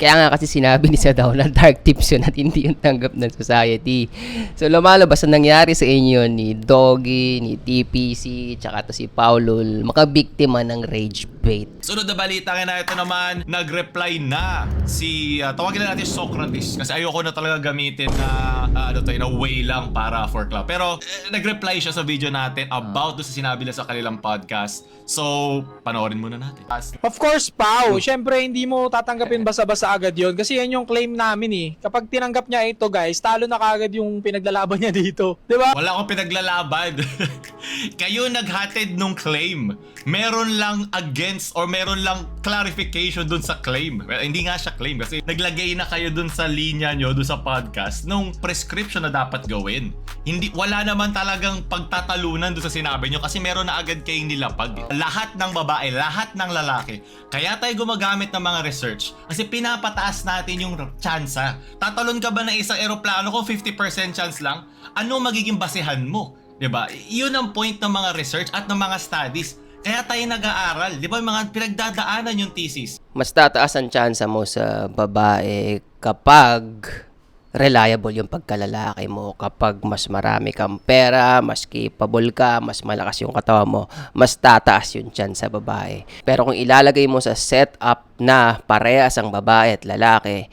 Kaya nga kasi sinabi ni sa daw na dark tips yun at hindi yung tanggap ng society. So lumalabas na nangyari sa inyo ni Doggy, ni TPC, tsaka to si Paulol, makabiktima ng rage bait. Sunod na balita na ito naman, nag-reply na si, tawagin na natin Socrates kasi ayoko na talaga gamitin na way lang para for club. Pero nag-reply siya sa video natin about sa sinabi nila sa kanilang podcast. So, panoorin muna natin. Of course, Pao. Siyempre, hindi mo tatanggapin basa-basa agad yon kasi yan yung claim namin eh. Kapag tinanggap niya ito, guys, talo na kagad yung pinaglalaban niya dito. Diba? Wala akong pinaglalaban. Kayo naghatid nung claim. Meron lang against or meron lang clarification dun sa claim. Well, hindi nga siya claim kasi naglagay na kayo dun sa linya nyo, dun sa podcast, nung prescription na dapat gawin. Wala naman talagang pagtatalunan dun sa sinabi nyo kasi meron na agad kayong nilapag. Lahat ng babae, lahat ng lalaki. Kaya tayo gumagamit ng mga research kasi pinapataas natin yung tsansa. Tatalon ka ba ng isang eroplano kung 50% chance lang? Ano magiging basehan mo? 'Di ba? Yun ang point ng mga research at ng mga studies. Kaya tayo nag-aaral. 'Di ba? Mga pinagdadaanan yung thesis. Mas tataas ang tsansa mo sa babae kapag reliable yung pagkalalaki mo. Kapag mas marami kang pera, mas capable ka, mas malakas yung katawan mo, mas tataas yung chance sa babae. Pero kung ilalagay mo sa setup na parehas ang babae at lalaki,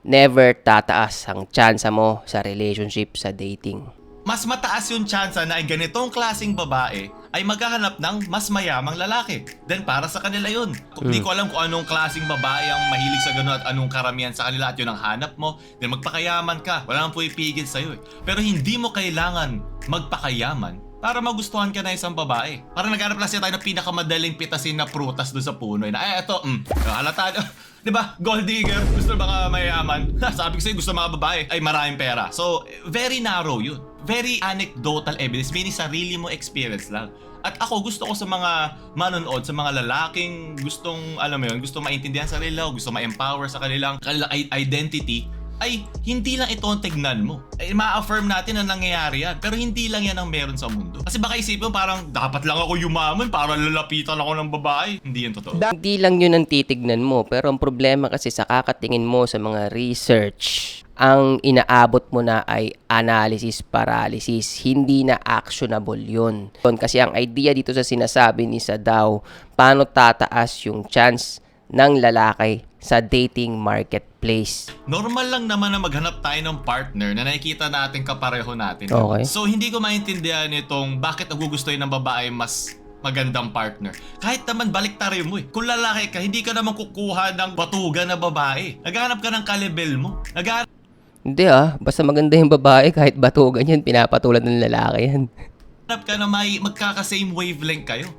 never tataas ang chance mo sa relationship, sa dating. Mas mataas yung tsansa na ay ganitong klaseng babae ay maghahanap ng mas mayamang lalaki. Then para sa kanila yun. Hindi ko alam kung anong klaseng babae ang mahilig sa gano'n at anong karamihan sa kanila at yun ang hanap mo. Then magpakayaman ka. Wala nang pumipigil sa'yo eh. Pero hindi mo kailangan magpakayaman para magustuhan ka na isang babae. Parang naghanap lang siya tayo ng pinakamadaling pitasin na prutas doon sa puno. Na ito, halata. Diba? Gold digger. Gusto baka mayaman. Sabi ko sa'yo, gusto mga babae ay maraming pera. So, very narrow yun. Very anecdotal evidence. Meaning sarili mo experience lang. At ako, gusto ko sa mga manonood, sa mga lalaking gustong, alam mo yun, gustong maintindihan sa kanila, gusto ma-empower sa kanilang identity, ay hindi lang ito ang tignan mo. Ay, ma-affirm natin na nangyayari yan. Pero hindi lang yan ang meron sa mundo. Kasi baka isipin mo parang dapat lang ako yumaman para lalapitan ako ng babae. Hindi yan totoo. Hindi lang yun ang titignan mo. Pero ang problema kasi sa kakatingin mo sa mga research, ang inaabot mo na ay analysis paralysis. Hindi na actionable yun. Kasi ang idea dito sa sinasabi ni Sadaw, paano tataas yung chance ng lalaki sa dating marketplace. Normal lang naman na maghanap tayo ng partner na nakikita natin kapareho natin. Okay. So hindi ko maintindihan itong bakit nagugustuhin ng babae mas magandang partner. Kahit naman baliktarin mo eh. Kung lalaki ka, hindi ka naman kukuha ng batugan na babae. Naghahanap ka ng kalibel mo. Hindi basta maganda yung babae kahit batugan yan, pinapatulad ng lalaki yan. Naghahanap ka na magkaka-same wavelength kayo.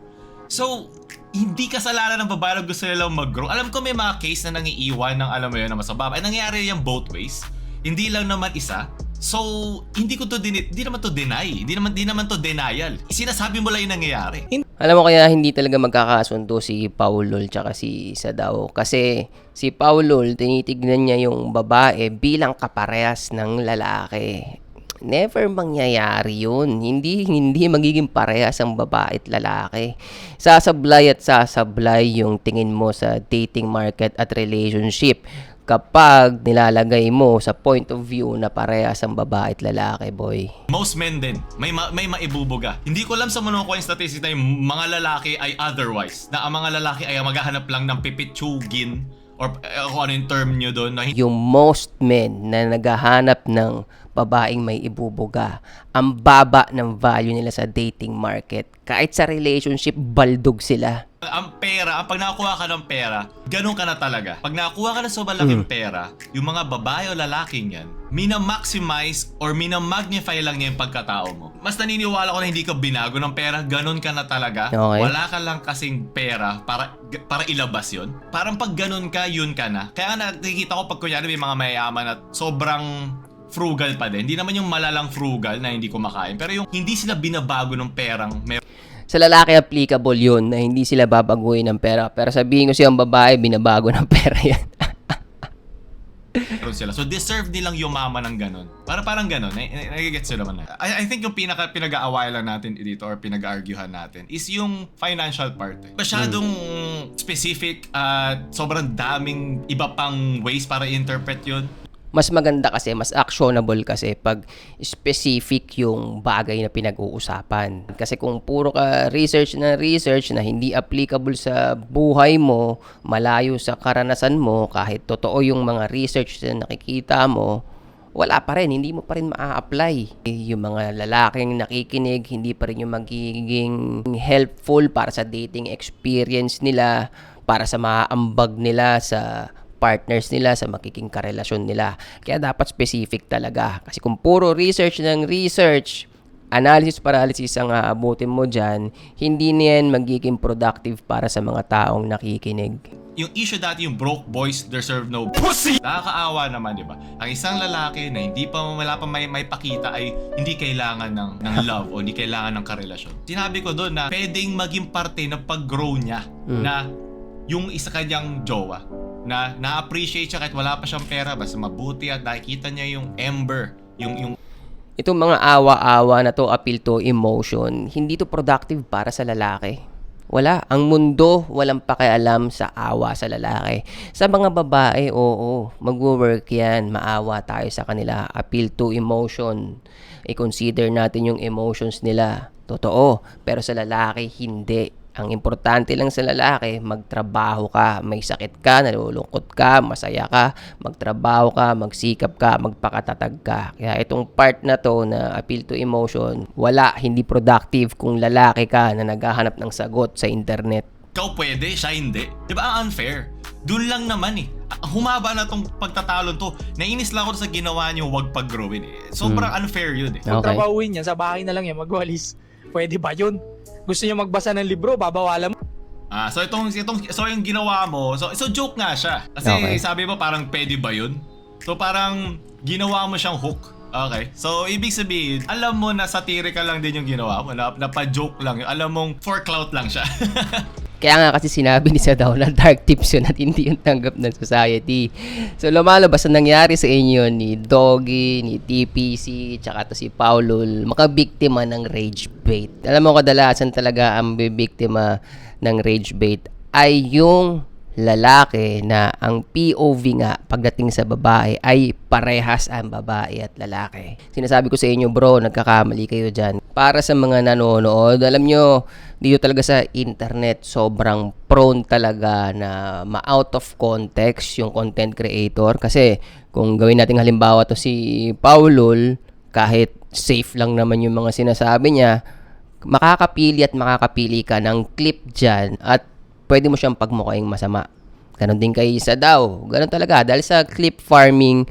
So, hindi kasalanan ng babae na gusto nilang mag-grow. Alam ko may mga case na nangiiwan ng alam mo yun na masababa. Ay nangyayari yan both ways. Hindi lang naman isa. So, hindi naman to deny. Hindi naman to denial. Sinasabi mo lang yung nangyayari. Alam mo kaya hindi talaga magkakasundo si Paulol tsaka si Sadao. Kasi si Paulol, tinitignan niya yung babae bilang kaparehas ng lalaki. Never mangyayari yun. Hindi magiging parehas ang babae at lalaki. Sasablay yung tingin mo sa dating market at relationship kapag nilalagay mo sa point of view na parehas ang babae at lalaki, boy. Most men din, may maibubuga. Hindi ko alam sa mundo ko yung statistics na yung mga lalaki ay otherwise. Na ang mga lalaki ay maghahanap lang ng pipitsugin or kung ano yung term nyo doon. Yung most men na naghahanap ng babaeng may ibubuga, ang baba ng value nila sa dating market. Kahit sa relationship, baldog sila. Ang pera, pag nakakuha ka ng pera, ganun ka na talaga. Pag nakakuha ka na sa malaking pera, yung mga babae o lalaking yan, mina-maximize or mina-magnify lang niya yung pagkatao mo. Mas naniniwala ko na hindi ka binago ng pera, ganun ka na talaga. Okay. Wala ka lang kasing pera para ilabas yun. Parang pag ganun ka, yun ka na. Kaya nakikita ko pag kunyari may mga mayayaman at sobrang frugal pa din. Hindi naman yung malalang frugal na hindi kumakain. Pero yung hindi sila binabago ng perang Sa lalaki applicable yun na hindi sila babaguhin ng pera. Pero sabihin ko siyang babae, binabago ng pera yan. meron meron sila. So deserve nilang yumaman ng ganun. Parang ganun. Nagigets nyo naman na. I think yung pinag-aaway lang natin dito or pinag-arguhan natin is yung financial part. Masyadong specific at sobrang daming iba pang ways para interpret yun. Mas maganda kasi, mas actionable kasi pag specific yung bagay na pinag-uusapan. Kasi kung puro ka research na hindi applicable sa buhay mo, malayo sa karanasan mo, kahit totoo yung mga research na nakikita mo, wala pa rin, hindi mo pa rin maa-apply. Yung mga lalaking nakikinig, hindi pa rin yung magiging helpful para sa dating experience nila, para sa maaambag nila sa partners nila, sa makiking karelasyon nila. Kaya dapat specific talaga. Kasi kung puro research, analysis paralysis ang aabutin mo dyan, hindi niyan magiging productive para sa mga taong nakikinig. Yung issue dati, yung broke boys deserve no pussy. Nakakaawa naman, di ba? Ang isang lalaki na wala pa may pakita ay hindi kailangan ng love o hindi kailangan ng karelasyon. Sinabi ko doon na pwedeng maging parte ng pag-grow niya na yung isa kanyang jowa na na-appreciate siya kahit wala pa siyang pera, basta mabuti at nakikita niya yung ember, yung Itong mga awa-awa na to, appeal to emotion, hindi to productive para sa lalaki. Wala. Ang mundo, walang pakialam sa awa sa lalaki. Sa mga babae, oo, mag-work yan. Maawa tayo sa kanila. Appeal to emotion. I-consider natin yung emotions nila. Totoo. Pero sa lalaki, hindi. Ang importante lang sa lalaki, magtrabaho ka. May sakit ka, nalulungkot ka, masaya ka, magtrabaho ka, magsikap ka, magpakatatag ka. Kaya itong part na to na appeal to emotion, wala, hindi productive kung lalaki ka na naghahanap ng sagot sa internet. ikaw pwede, siya hindi. Di ba unfair? Doon lang naman eh. Humaba na tong pagtatalon to. Nainis lang ako sa ginawa niyo, wag pag-growin eh. Sobrang unfair yun eh. Okay. Trabahuin yan, sa bahay na lang yan, magwalis. Pwede ba yun? Gusto niyo magbasa ng libro, babawalan mo. So yung ginawa mo, so joke nga siya. Kasi Okay. sabi mo parang pwede ba yun? So parang ginawa mo siyang hook. Okay. So ibig sabihin, alam mo na satirical lang din yung ginawa mo, na pa-joke lang. Alam mong for clout lang siya. Kaya nga kasi sinabi ni sa daw na dark tips yun at hindi yung tanggap ng society. So lumalabas na nangyari sa inyo ni Doggy, ni TPC, tsaka to si Paulul, makabiktima ng rage bait. Alam mo kadalasan talaga ang bibiktima ng rage bait ay yung lalaki na ang POV nga pagdating sa babae ay parehas ang babae at lalaki. Sinasabi ko sa inyo bro, nagkakamali kayo dyan. Para sa mga nanonood, alam nyo, dito talaga sa internet, sobrang prone talaga na ma-out of context yung content creator. Kasi kung gawin natin halimbawa to si Paulul, kahit safe lang naman yung mga sinasabi niya, makakapili ka ng clip dyan at pwede mo siyang pagmukhaing masama. Ganon din kay isa daw. Ganon talaga. Dahil sa clip farming,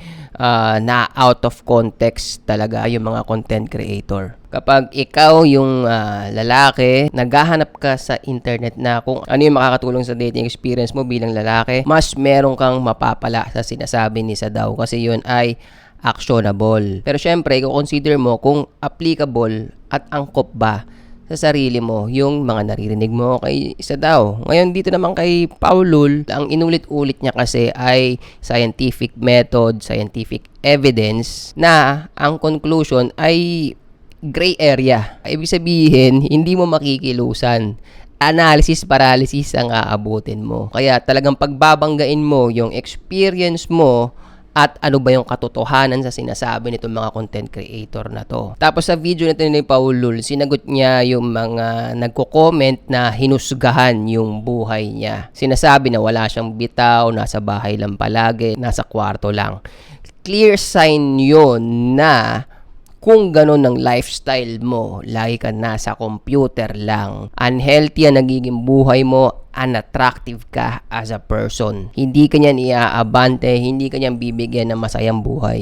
na out of context talaga yung mga content creator. Kapag ikaw yung lalaki, naghahanap ka sa internet na kung ano yung makakatulong sa dating experience mo bilang lalaki, mas meron kang mapapala sa sinasabi ni Sadaw kasi yun ay actionable. Pero syempre, i-consider mo kung applicable at angkop ba sa sarili mo yung mga naririnig mo kay isa daw. Ngayon dito naman kay Paulul, ang inulit-ulit niya kasi ay scientific method, scientific evidence na ang conclusion ay gray area. Ibig sabihin, hindi mo makikilusan. Analysis paralysis ang aabutin mo. Kaya talagang pagbabanggain mo yung experience mo at ano ba yung katotohanan sa sinasabi nitong mga content creator na to. Tapos sa video nito ni Paulul, sinagot niya yung mga nagko-comment na hinusgahan yung buhay niya. Sinasabi na wala siyang bitaw, nasa bahay lang palagi, nasa kwarto lang. Clear sign yun na kung ganun ang lifestyle mo, lagi ka nasa computer lang, unhealthy ang nagiging buhay mo, unattractive ka as a person. Hindi ka niyan iaabante, hindi ka niyan bibigyan ng masayang buhay.